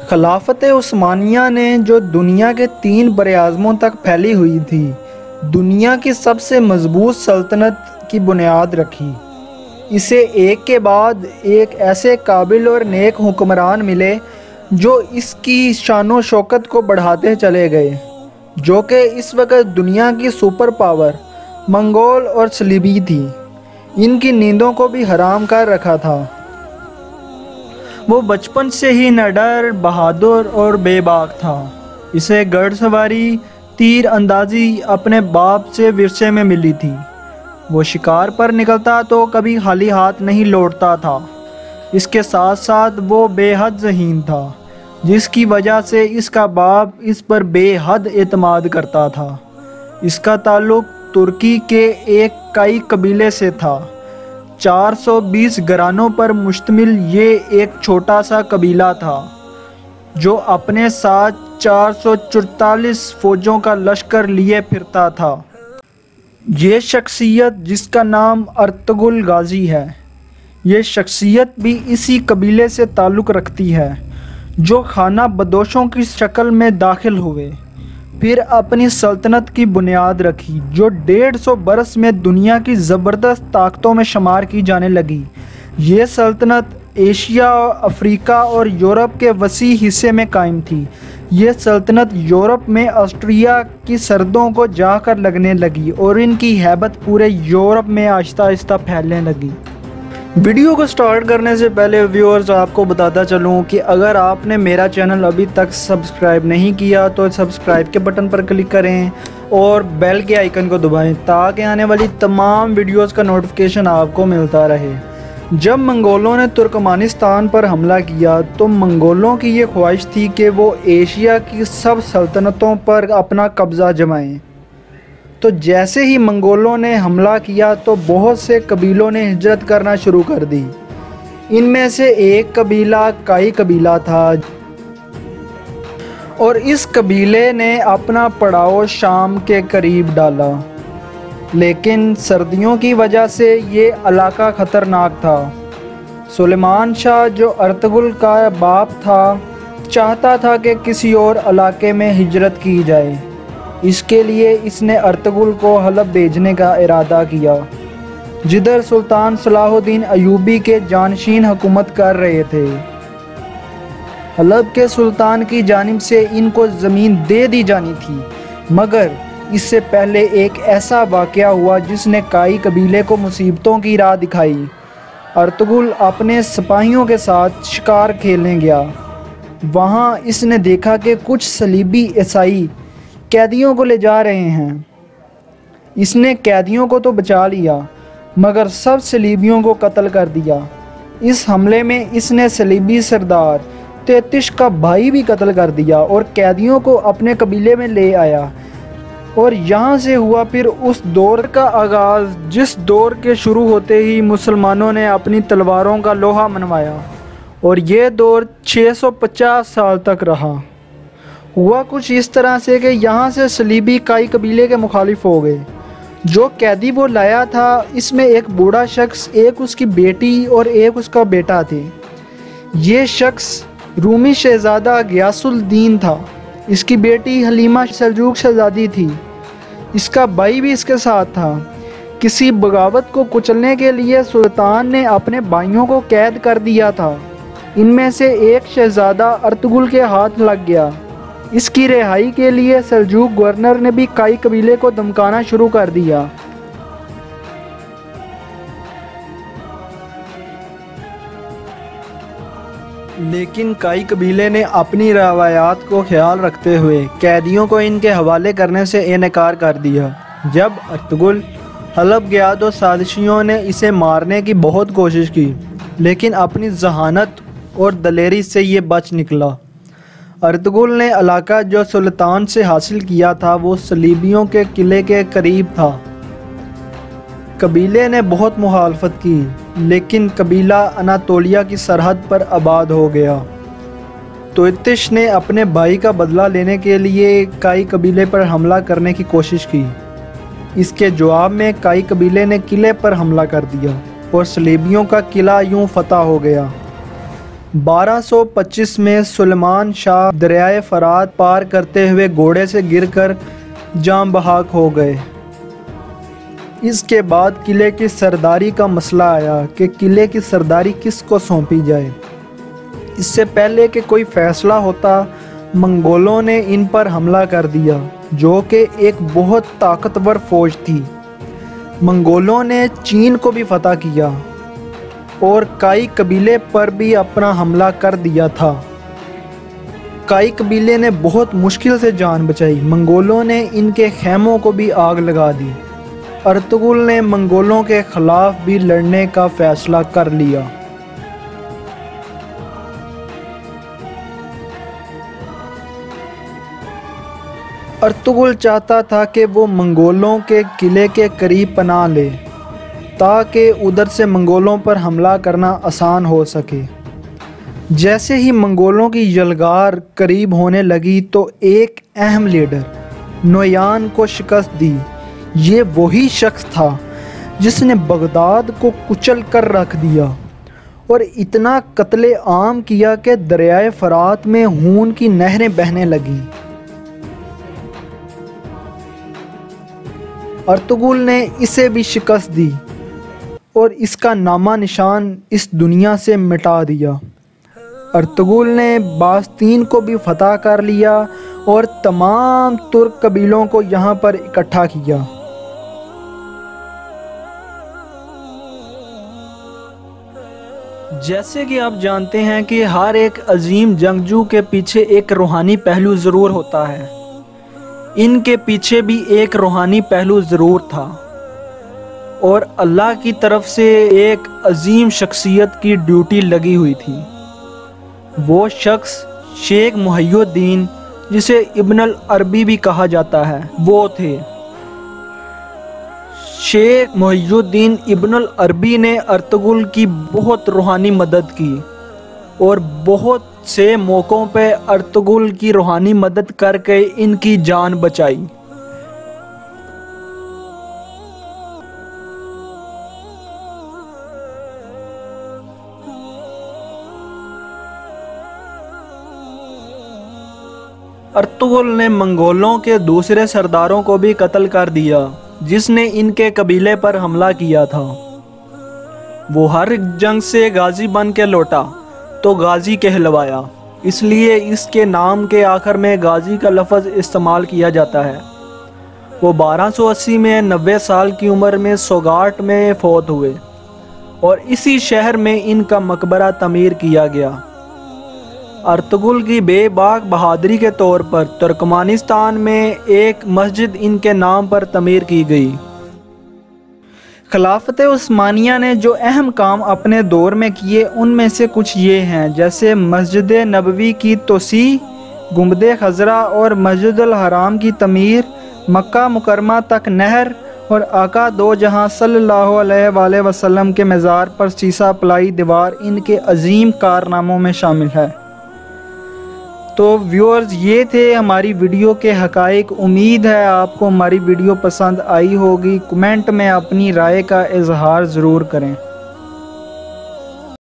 खिलाफत उस्मानिया ने जो दुनिया के 3 बरआज़मों तक फैली हुई थी, दुनिया की सबसे मजबूत सल्तनत की बुनियाद रखी। इसे एक के बाद एक ऐसे काबिल और नेक हुक्मरान मिले जो इसकी शानो शौकत को बढ़ाते चले गए, जो कि इस वक्त दुनिया की सुपर पावर मंगोल और सलीबी थी। इनकी नींदों को भी हराम कर रखा था। वो बचपन से ही निडर, बहादुर और बेबाक था। इसे घुड़सवारी, तीर अंदाजी अपने बाप से विरसे में मिली थी। वो शिकार पर निकलता तो कभी खाली हाथ नहीं लौटता था। इसके साथ साथ वो बेहद ज़हीन था, जिसकी वजह से इसका बाप इस पर बेहद एतमाद करता था। इसका ताल्लुक़ तुर्की के एक काई कबीले से था। 420 घरानों पर मुश्तमिल ये एक छोटा सा कबीला था, जो अपने साथ 444 फौजों का लश्कर लिए फिरता था। ये शख्सियत, जिसका नाम अर्तुगरुल गाजी है, ये शख्सियत भी इसी कबीले से ताल्लुक़ रखती है, जो खाना बदोशों की शक्ल में दाखिल हुए, फिर अपनी सल्तनत की बुनियाद रखी, जो 150 बरस में दुनिया की ज़बरदस्त ताकतों में शुमार की जाने लगी। ये सल्तनत एशिया, अफ्रीका और यूरोप के वसी हिस्से में कायम थी। ये सल्तनत यूरोप में ऑस्ट्रिया की सरहदों को जाकर लगने लगी और इनकी हैबत पूरे यूरोप में आहिस्ता आहिस्ता फैलने लगी। वीडियो को स्टार्ट करने से पहले व्यूअर्स, आपको बताता चलूँ कि अगर आपने मेरा चैनल अभी तक सब्सक्राइब नहीं किया तो सब्सक्राइब के बटन पर क्लिक करें और बेल के आइकन को दबाएं, ताकि आने वाली तमाम वीडियोस का नोटिफिकेशन आपको मिलता रहे। जब मंगोलों ने तुर्कमानिस्तान पर हमला किया तो मंगोलों की ये ख्वाहिश थी कि वो एशिया की सब सल्तनतों पर अपना कब्ज़ा जमाएं। तो जैसे ही मंगोलों ने हमला किया तो बहुत से कबीलों ने हिजरत करना शुरू कर दी। इनमें से एक कबीला काई कबीला था, और इस कबीले ने अपना पड़ाव शाम के करीब डाला। लेकिन सर्दियों की वजह से ये इलाका ख़तरनाक था। सुलेमान शाह, जो अर्तुगरुल का बाप था, चाहता था कि किसी और इलाके में हिजरत की जाए। इसके लिए इसने अर्तुगरुल को हलब भेजने का इरादा किया, जिधर सुल्तान सलाहुद्दीन अयूबी के जानशीन हुकूमत कर रहे थे। हलब के सुल्तान की जानिब से इनको ज़मीन दे दी जानी थी, मगर इससे पहले एक ऐसा वाक़या हुआ जिसने काई कबीले को मुसीबतों की राह दिखाई। अर्तुगरुल अपने सिपाहियों के साथ शिकार खेलने गया। वहाँ इसने देखा कि कुछ सलीबी ईसाई कैदियों को ले जा रहे हैं। इसने कैदियों को तो बचा लिया, मगर सब सलीबियों को कत्ल कर दिया। इस हमले में इसने सलीबी सरदार 33 का भाई भी कत्ल कर दिया और कैदियों को अपने कबीले में ले आया। और यहाँ से हुआ फिर उस दौर का आगाज़, जिस दौर के शुरू होते ही मुसलमानों ने अपनी तलवारों का लोहा मनवाया, और ये दौर 650 साल तक रहा। हुआ कुछ इस तरह से कि यहाँ से सलीबी काई कबीले के मुखालिफ हो गए। जो कैदी वो लाया था, इसमें एक बूढ़ा शख्स, एक उसकी बेटी और एक उसका बेटा थे। ये शख्स रूमी शहज़ादा गियासुद्दीन था। इसकी बेटी हलीमा सल्जूक शहज़ादी थी। इसका भाई भी इसके साथ था। किसी बगावत को कुचलने के लिए सुल्तान ने अपने भाइयों को कैद कर दिया था। इनमें से एक शहज़ादा अर्तुगरुल के हाथ लग गया। इसकी रिहाई के लिए सल्जूक गवर्नर ने भी काई कबीले को धमकाना शुरू कर दिया। लेकिन काई कबीले ने अपनी रवायात को ख्याल रखते हुए कैदियों को इनके हवाले करने से इनकार कर दिया। जब अर्तुगरुल हलब गया तो साजिशियों ने इसे मारने की बहुत कोशिश की, लेकिन अपनी जहानत और दलेरी से ये बच निकला। अर्तुगरुल ने इलाका जो सुल्तान से हासिल किया था वो सलीबियों के किले के करीब था। कबीले ने बहुत मुखालफत की, लेकिन कबीला अनातोलिया की सरहद पर आबाद हो गया। तुर्तिश ने अपने भाई का बदला लेने के लिए काई कबीले पर हमला करने की कोशिश की। इसके जवाब में काई कबीले ने किले पर हमला कर दिया और सलीबियों का किला यूं फतह हो गया। 1225 में सुलेमान शाह दरियाए फरात पार करते हुए घोड़े से गिरकर जान बहक हो गए। इसके बाद किले की सरदारी का मसला आया कि किले की सरदारी किसको सौंपी जाए। इससे पहले कि कोई फैसला होता, मंगोलों ने इन पर हमला कर दिया, जो कि एक बहुत ताकतवर फौज थी। मंगोलों ने चीन को भी फतह किया और काई कबीले पर भी अपना हमला कर दिया था। काई कबीले ने बहुत मुश्किल से जान बचाई। मंगोलों ने इनके खेमों को भी आग लगा दी। अर्तुगरुल ने मंगोलों के खिलाफ भी लड़ने का फैसला कर लिया। अर्तुगरुल चाहता था कि वो मंगोलों के किले के करीब पनाह ले, ताकि उधर से मंगोलों पर हमला करना आसान हो सके। जैसे ही मंगोलों की यलगार करीब होने लगी तो एक अहम लीडर नोयान को शिकस्त दी। ये वही शख्स था जिसने बगदाद को कुचल कर रख दिया और इतना कत्ले आम किया कि दरियाए फरात में खून की नहरें बहने लगीं। अर्तुगरुल ने इसे भी शिकस्त दी और इसका नामा निशान इस दुनिया से मिटा दिया। अर्तुगरुल ने बास्तीन को भी फतह कर लिया और तमाम तुर्क कबीलों को यहाँ पर इकट्ठा किया। जैसे कि आप जानते हैं कि हर एक अजीम जंगजू के पीछे एक रूहानी पहलू ज़रूर होता है। इनके पीछे भी एक रूहानी पहलू ज़रूर था और अल्लाह की तरफ से एक अजीम शख्सियत की ड्यूटी लगी हुई थी। वो शख्स शेख मुहियुद्दीन, जिसे इब्न अल अरबी भी कहा जाता है, वो थे। शेख मुहियुद्दीन इब्न अल अरबी ने अर्तुगरुल की बहुत रूहानी मदद की और बहुत से मौक़ों पे अर्तुगरुल की रूहानी मदद करके इनकी जान बचाई। अर्तुगरुल ने मंगोलों के दूसरे सरदारों को भी कत्ल कर दिया जिसने इनके कबीले पर हमला किया था। वो हर जंग से गाजी बन के लौटा तो गाजी कहलवाया, इसलिए इसके नाम के आखिर में गाजी का लफ्ज़ इस्तेमाल किया जाता है। वो 1280 में 90 साल की उम्र में सोगाट में फौत हुए और इसी शहर में इनका मकबरा तमीर किया गया। अर्तुगरुल की बेबाक बहादुरी के तौर पर तुर्कमानिस्तान में एक मस्जिद इनके नाम पर तमीर की गई। खिलाफत उस्मानिया ने जो अहम काम अपने दौर में किए उनमें से कुछ ये हैं, जैसे मस्जिद नबवी की तोसी, गुंबद खजरा और मस्जिदुल हराम की तमीर, मक्का मुकरमा तक नहर और आका दो जहां सल्लल्लाहु अलैहि वसल्लम के मज़ार पर सीसा पलाई दीवार इनके अजीम कारनामों में शामिल है। तो व्यूअर्स, ये थे हमारी वीडियो के हक़ाइक़। उम्मीद है आपको हमारी वीडियो पसंद आई होगी। कमेंट में अपनी राय का इजहार ज़रूर करें।